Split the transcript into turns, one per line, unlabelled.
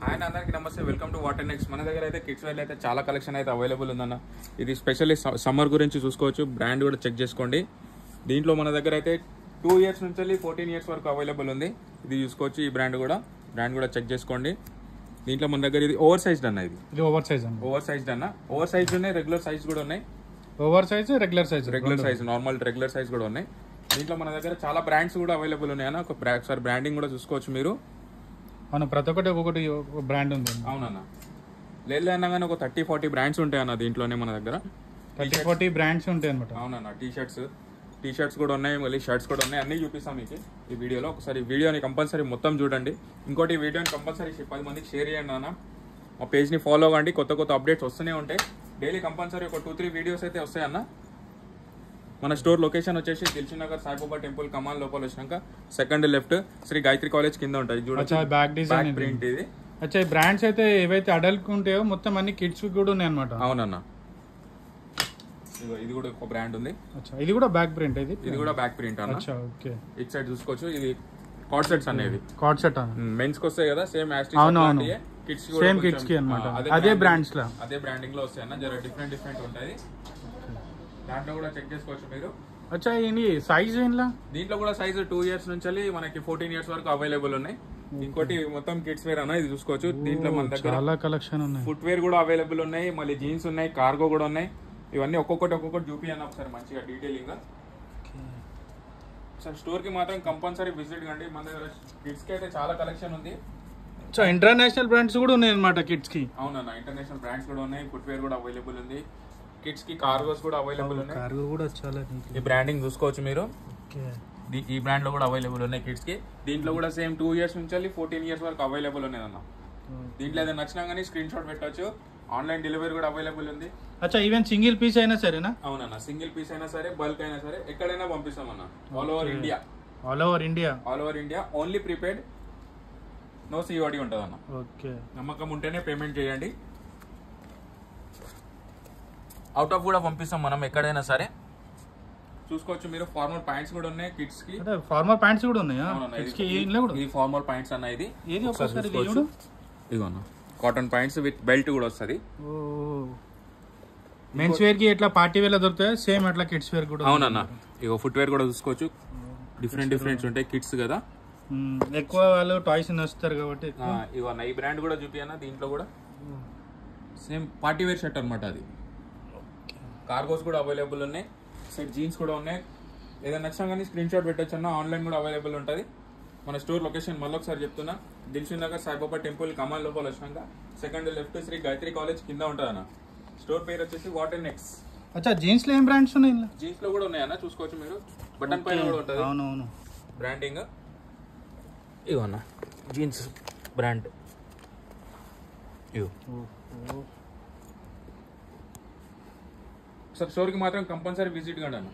Hi అందరికి నమస్తే, welcome to water next. మన దగ్గర అయితే కిడ్స్ వేర్ అయితే చాలా కలెక్షన్ అయితే అవైలబుల్ ఉందన్న. ఇది స్పెషల్లీ సమ్మర్ గురించి చూసుకోవచ్చు. బ్రాండ్ కూడా చెక్ చేసుకోండి. దీంట్లో మన దగ్గర అయితే 2 years నుంచి 14 years వరకు అవైలబుల్ ఉంది. ఇది చూసుకోవచ్చు. ఈ బ్రాండ్ కూడా చెక్ చేసుకోండి. దీంట్లో మన దగ్గర ఇది ఓవర్ సైజ్డ్ అన్న. ఇది
ఓవర్ సైజ్ అన్న.
ఓవర్ సైజ్డ్ అన్న. ఓవర్ సైజ్ ఉన్నాయి, రెగ్యులర్ సైజ్ కూడా ఉన్నాయి.
Over size regular size
normal regular size కూడా ఉన్నాయి. దీంట్లో మన దగ్గర చాలా బ్రాండ్స్ కూడా అవైలబుల్ ఉన్నాయి అన్న. ఒకసారి బ్రాండింగ్ కూడా చూసుకోవచ్చు మీరు.
అవును, ప్రతి ఒక్కటి బ్రాండ్ ఉంది.
అవునన్న. లేదు అనగానే ఒక 30-40 బ్రాండ్స్ ఉంటాయి అన్న దీంట్లోనే మన దగ్గర.
30-40 బ్రాండ్స్ ఉంటాయి అనమాట.
అవునన్న. టీ షర్ట్స్ కూడా ఉన్నాయి, మళ్ళీ షర్ట్స్ కూడా ఉన్నాయి. అన్ని చూపిస్తాం మీకు ఈ వీడియోలో. ఒకసారి వీడియోని కంపల్సరీ మొత్తం చూడండి. ఇంకోటి ఈ వీడియోని కంపల్సరీ 10 మందికి షేర్ చేయండి అన్న. మా పేజ్ని ఫాలో అవ్వండి. కొత్త అప్డేట్స్ వస్తూనే ఉంటాయి. డైలీ కంపల్సరీ ఒక 2-3 వీడియోస్ అయితే వస్తాయి అన్న. మన స్టోర్ లొకేషన్ వచ్చేసి దిల్సుఖ్నగర్ సాయిబాబా టెంపుల్ కమాన్ లోపల వచ్చినాక second left Sri Gayatri college కింద ఉంటుంది. చూడండి బ్యాక్ ప్రింట్ ఇది.
అచ్చా, ఈ బ్రాండ్స్ అయితే ఏవైతే అడల్ట్ ఉంటాయో మొత్తం అన్ని కిడ్స్ కూడా ఉన్నాయి అనమాట.
అవునన్న. ఇది కూడా ఒక బ్రాండ్ ఉంది.
ఇది కూడా బ్యాక్ ప్రింట్. ఇది
కూడా బ్యాక్ ప్రింట్ అన్న.
ఓకే,
ఇటు సైడ్ చూసుకోవచ్చు. ఇది కార్డ్ సెట్స్ అనేవి.
కార్డ్ సెట్
మెన్స్ కి వస్తాయి కదా, సేమ్
కిడ్స్ సేమ్ కిడ్స్ కి అన్నమాట. అదే బ్రాండ్స్ లో
అదే బ్రాండింగ్ లో వస్తాయి అన్న. జర డిఫరెంట్ ఉంటాయి. దాంట్లో కూడా చెక్ చేసుకోవచ్చు మీరు.
అచ్చా, ఏంటి సైజ్ ఏంలా?
దీంట్లో కూడా సైజ్ 2 years నుంచి మనకి 14 years వరకు అవైలబుల్ ఉన్నాయి. ఇంకోటి మొత్తం కిడ్స్ వేర్ అన్న. ఇది చూసుకోవచ్చు. దీంట్లో మన దగ్గర
చాలా కలెక్షన్ ఉన్నాయి.
ఫుట్ వేర్ కూడా అవైలబుల్ ఉన్నాయి, మళ్ళీ జీన్స్ ఉన్నాయి, కార్గో కూడా ఉన్నాయి. ఇవన్నీ ఒక్కొక్కటి చూపి అన్న ఒకసారి మంచిగా డీటెయిలింగ్ గా. సార్ స్టోర్ కి మాత్రం కంపల్సరీ విజిట్ కండి. మన దగ్గర కిడ్స్ కి అయితే చాలా కలెక్షన్ ఉంది.
ఇంటర్నేషనల్ బ్రాండ్స్ కూడా ఉన్నాయి అనమాట కిడ్స్ కి.
అవునన్న. ఇంటర్నేషనల్ బ్రాండ్స్ కూడా ఉన్నాయి. ఫుట్ వేర్ కూడా అవైలబుల్ ఉంది. కిడ్స్ కి కార్గోస్ కూడా అవైలబుల్ ఉన్నాయి.
కార్గో కూడా చాలా
ఈ బ్రాండింగ్ చూసుకోవచ్చు మీరు. ఈ బ్రాండ్ లో కూడా అవైలబుల్ ఉన్నాయి కిడ్స్ కి. దీంట్లో కూడా సేమ్ 2 years నుంచి 14 years వరకు అవైలబుల్ ఉన్నాయి అన్న. దీంట్లో ఏదైనా నచ్చినా కానీ స్క్రీన్ షాట్ పెట్టచ్చు. ఆన్లైన్ డెలివరీ కూడా అవైలబుల్ ఉంది.
అచ్చా, ఈవెన్ సింగిల్ పీస్ అయినా సరేనా?
అవునన్న. సింగిల్ పీస్ అయినా సరే, బల్క్ అయినా సరే, ఎక్కడైనా పంపిస్తాం అన్న. All over India. Only prepaid, no COD ఉంటుంది అన్న.
ఓకే,
నమ్మకం ఉంటేనే పేమెంట్ చేయండి. అవుట్ ఆఫ్ కూడా పంపిస్తాం మనం ఎక్కడైనా సరే. చూసుకోవచ్చు మీరు. ఫార్మల్ ప్యాంట్స్ కూడా ఉన్నాయి కిడ్స్ కి.
ఫార్మల్ ప్యాంట్స్ కూడా ఉన్నాయా?
ఇది ఫార్మల్ ప్యాంట్స్ అన్న. ఇది ఇదిగోన్న కాటన్ ప్యాంట్స్ విత్ బెల్ట్ కూడా వస్తుంది.
మెన్స్ వేర్ కి ఎట్లా పార్టీ వేర్ దొరుకుతాయి, సేమ్ అట్లా కిడ్స్ వేర్ కూడా.
అవునన్న. ఇగో ఫుట్ వేర్ కూడా చూసుకోవచ్చు. డిఫరెంట్ ఉంటాయి కిడ్స్ కదా.
ఎక్కువ వాళ్ళు టాయ్స్ నచ్చుతారు కాబట్టి.
ఇవన్న ఈ బ్రాండ్ కూడా చూపియన్న. దీంట్లో కూడా సేమ్ పార్టీ వేర్ షర్ట్ అనమాట. అది కార్గోస్ కూడా అవైలబుల్ ఉన్నాయి. సెట్ జీన్స్ కూడా ఉన్నాయి. ఏదైనా నచ్చినా కానీ స్క్రీన్ షాట్ పెట్టచ్చు అన్న. ఆన్లైన్ కూడా అవైలబుల్ ఉంటుంది. మన స్టోర్ లొకేషన్ మళ్ళీ ఒకసారి చెప్తున్నా. దిల్సుఖ్నగర్ సాయిబాబా టెంపుల్ కమాన్ లోపల వచ్చినాక second left Sri Gayatri college కింద ఉంటుంది అన్న. స్టోర్ పేరు వచ్చేసి వాటర్ నెక్స్ట్.
అచ్చా, జీన్స్ లో ఏం బ్రాండ్స్ ఉన్నాయి?
జీన్స్ లో కూడా ఉన్నాయన్న. చూసుకోవచ్చు మీరు. బటన్ పైన కూడా ఉంటుంది.
అవునవును,
బ్రాండింగ్. ఇవన్న జీన్స్ బ్రాండ్. సార్ స్టోర్కి మాత్రం కంపల్సరీ విజిట్ కండి అన్న.